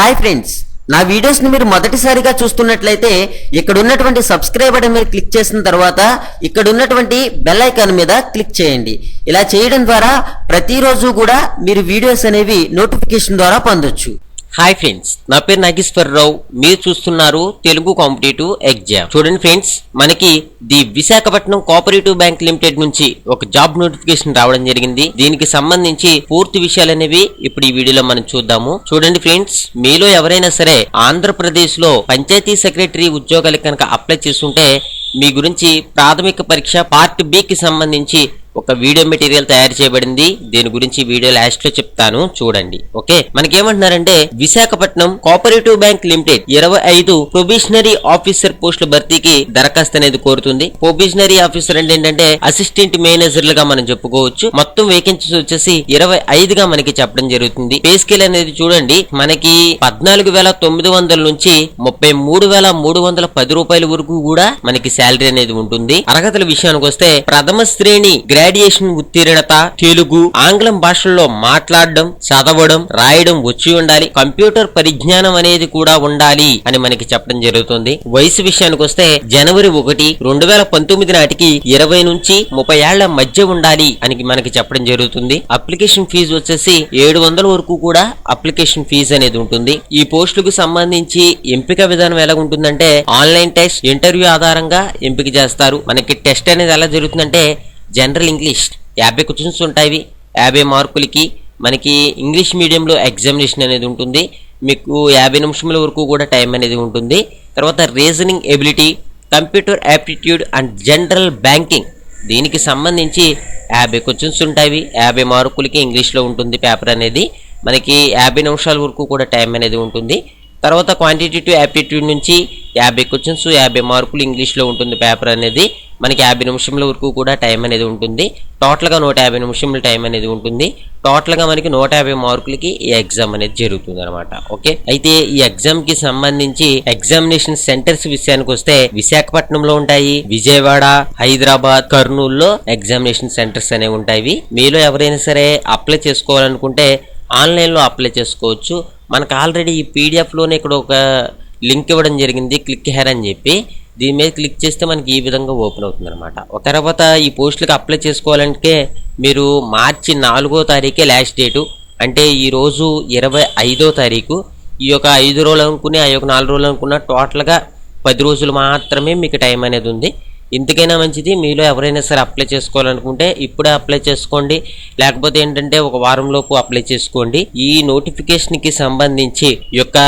Hi friends, నా videos ని మీరు మొదటిసారిగా చూస్తున్నట్లయితే ఇక్కడ ఉన్నటువంటి సబ్స్క్రైబ్ బటన్ మీద క్లిక్ చేసిన తర్వాత ఇక్కడ ఉన్నటువంటి బెల్ ఐకాన్ మీద క్లిక్ చేయండి. ఇలా చేయడం ద్వారా ప్రతిరోజు కూడా మీరు వీడియోస్ అనేవి నోటిఫికేషన్ ద్వారా పొందొచ్చు. హాయ్ ఫ్రెండ్స్, నా పేరు నాగేశ్వరరావు. మీరు చూస్తున్నారు తెలుగు కాంపిటేటివ్ ఎగ్జామ్. చూడండి ఫ్రెండ్స్, మనకి the Visakhapatnam cooperative bank limited నుంచి ఒక జాబ్ నోటిఫికేషన్ రావడం జరిగింది. దీనికి సంబంధించి పూర్తి విషయాలు అనేవి ఇప్పుడు ఈ వీడియోలో మనం చూద్దాము. చూడండి ఫ్రెండ్స్, మీలో ఎవరైనా సరే ఆంధ్రప్రదేశ్ లో పంచాయతీ సెక్రటరీ ఉద్యోగాలకు కనుక అప్లై చేస్తుంటే మీ గురించి ప్రాథమిక పరీక్ష పార్ట్ బి కి సంబంధించి ఒక వీడియో మెటీరియల్ తయారు చేయబడింది. దీని గురించి వీడియో లాస్ట్ లో చెప్తాను, చూడండి. ఓకే, మనకేమంటున్నారంటే Visakhapatnam cooperative bank limited 25 probationary officer పోస్టుల భర్తీకి దరఖాస్తు అనేది కోరుతుంది. ప్రొబేషనరీ ఆఫీసర్ అంటే ఏంటంటే అసిస్టెంట్ మేనేజర్లుగా మనం చెప్పుకోవచ్చు. మొత్తం వేకెన్సీస్ వచ్చేసి 25 గా మనకి చెప్పడం జరుగుతుంది. పే స్కేల్ అనేది చూడండి, మనకి 14,900 నుంచి 33,310 రూపాయల వరకు కూడా మనకి శాలరీ అనేది ఉంటుంది. అర్హతల విషయానికి వస్తే ప్రథమ శ్రేణి గ్రాడ్యుయేషన్ ఉత్తీర్ణత, తెలుగు ఆంగ్లం భాషల్లో మాట్లాడడం, చదవడం, రాయడం వచ్చి ఉండాలి. కంప్యూటర్ పరిజ్ఞానం అనేది కూడా ఉండాలి అని మనకి చెప్పడం జరుగుతుంది. వయసు విషయానికి వస్తే జనవరి 1, 2019 నాటికి 20 నుంచి 30 ఏళ్ల మధ్య ఉండాలి అని మనకి చెప్పడం జరుగుతుంది. అప్లికేషన్ ఫీజు వచ్చేసి 700 వరకు కూడా అప్లికేషన్ ఫీజు అనేది ఉంటుంది. ఈ పోస్టులకు సంబంధించి ఎంపిక విధానం ఎలా ఉంటుందంటే ఆన్లైన్ టెస్ట్, ఇంటర్వ్యూ ఆధారంగా ఎంపిక చేస్తారు. మనకి టెస్ట్ అనేది ఎలా జరుగుతుందంటే జనరల్ ఇంగ్లీష్ 50 క్వశ్చన్స్ ఉంటాయి. 50 మార్కులకి మనకి ఇంగ్లీష్ మీడియంలో ఎగ్జామినేషన్ అనేది ఉంటుంది. మీకు 50 నిమిషముల వరకు కూడా టైం అనేది ఉంటుంది. తర్వాత reasoning ability, computer aptitude and general banking, దీనికి సంబంధించి 50 క్వశ్చన్స్ ఉంటాయి. 50 మార్కులకి ఇంగ్లీష్లో ఉంటుంది పేపర్ అనేది. మనకి 50 నిమిషాల వరకు కూడా టైం అనేది ఉంటుంది. తర్వాత క్వాంటిటేటివ్ యాప్టిట్యూడ్ నుంచి 50 క్వశ్చన్స్, 50 మార్కులు ఇంగ్లీష్లో ఉంటుంది పేపర్ అనేది. మనకి 50 నిమిషముల వరకు కూడా టైం అనేది ఉంటుంది. టోటల్గా 150 నిమిషముల టైం అనేది ఉంటుంది. టోటల్గా మనకి 150 మార్కులకి ఈ ఎగ్జామ్ అనేది జరుగుతుంది అనమాట. ఓకే, అయితే ఈ ఎగ్జామ్ కి సంబంధించి ఎగ్జామినేషన్ సెంటర్స్ విషయానికి వస్తే విశాఖపట్నంలో ఉంటాయి, విజయవాడ, హైదరాబాద్, కర్నూలులో ఎగ్జామినేషన్ సెంటర్స్ అనేవి ఉంటాయి. మీలో ఎవరైనా సరే అప్లై చేసుకోవాలనుకుంటే ఆన్లైన్ లో అప్లై చేసుకోవచ్చు. మనకు ఆల్రెడీ ఈ పీడిఎఫ్ లోనే ఇక్కడ ఒక లింక్ ఇవ్వడం జరిగింది, క్లిక్ హెయిర్ అని చెప్పి. దీని మీద క్లిక్ చేస్తే మనకి ఈ విధంగా ఓపెన్ అవుతుంది అనమాట. తర్వాత ఈ పోస్టులకు అప్లై చేసుకోవాలంటే మీరు మార్చి 4వ తారీఖే లాస్ట్ డేటు. అంటే ఈ రోజు 25వ తారీఖు. ఈ యొక్క 5 రోజులు అనుకుని, ఆ యొక్క 4 రోజులు అనుకున్న టోటల్గా 10 రోజులు మాత్రమే మీకు టైం అనేది ఉంది. ఇంతకైనా మంచిది, మీలో ఎవరైనా సరే అప్లై చేసుకోవాలనుకుంటే ఇప్పుడే అప్లై చేసుకోండి. లేకపోతే ఏంటంటే ఒక వారం లోపు అప్లై చేసుకోండి. ఈ నోటిఫికేషన్ కి సంబంధించి యొక్క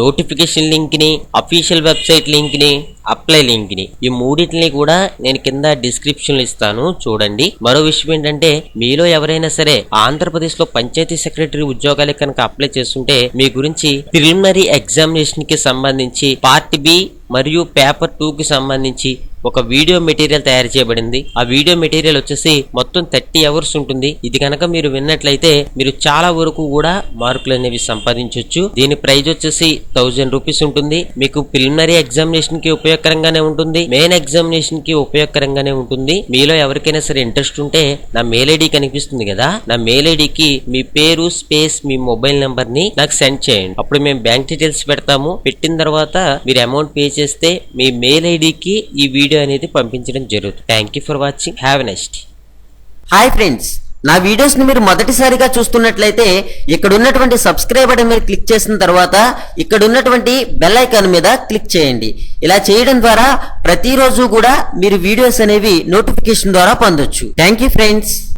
నోటిఫికేషన్ లింక్ ని, అఫీషియల్ వెబ్సైట్ లింక్ ని, అప్లై లింక్ ని, ఈ మూడింటిని కూడా నేను కింద డిస్క్రిప్షన్ లో ఇస్తాను, చూడండి. మరో విషయం ఏంటంటే మీలో ఎవరైనా సరే ఆంధ్రప్రదేశ్ లో పంచాయతీ సెక్రటరీ ఉద్యోగాలకు కనుక అప్లై చేస్తుంటే మీ గురించి ప్రిలిమినరీ ఎగ్జామినేషన్ కి సంబంధించి పార్ట్ బి మరియు పేపర్ 2 కి సంబంధించి ఒక వీడియో మెటీరియల్ తయారు చేయబడింది. ఆ వీడియో మెటీరియల్ వచ్చేసి మొత్తం 30 అవర్స్ ఉంటుంది. ఇది కనుక మీరు విన్నట్లయితే మీరు చాలా వరకు కూడా మార్కులు అనేవి సంపాదించవచ్చు. దీని ప్రైజ్ వచ్చేసి 1000 రూపీస్ ఉంటుంది. మీకు ప్రిలిమినరీ ఎగ్జామినేషన్ కి ఉపయోగకరంగానే ఉంటుంది, మెయిన్ ఎగ్జామినేషన్ కి ఉపయోగకరంగానే ఉంటుంది. మీలో ఎవరికైనా సరే ఇంట్రెస్ట్ ఉంటే నా మెయిల్ ఐడి కనిపిస్తుంది కదా, నా మెయిల్ ఐడికి మీ పేరు స్పేస్ మీ మొబైల్ నెంబర్ ని నాకు సెండ్ చేయండి. అప్పుడు మేము బ్యాంక్ డీటెయిల్స్ పెడతాము. పెట్టిన తర్వాత మీరు అమౌంట్ పే చేస్తే మీ మెయిల్ ఐడికి ఈ వీడియో అనేది పంపించడం జరుగుతుంది. Thank you for watching. Have a nice day. Hi friends, నా వీడియోస్ ని మీరు మొదటిసారిగా చూస్తున్నట్లయితే ఇక్కడ ఉన్నటువంటి సబ్స్క్రైబ్ బటన్ మీద క్లిక్ చేసిన తర్వాత ఇక్కడ ఉన్నటువంటి బెల్ ఐకాన్ మీద క్లిక్ చేయండి. ఇలా చేయడం ద్వారా ప్రతిరోజు కూడా మీరు వీడియోస్ అనేవి నోటిఫికేషన్ ద్వారా పొందొచ్చు. Thank you friends.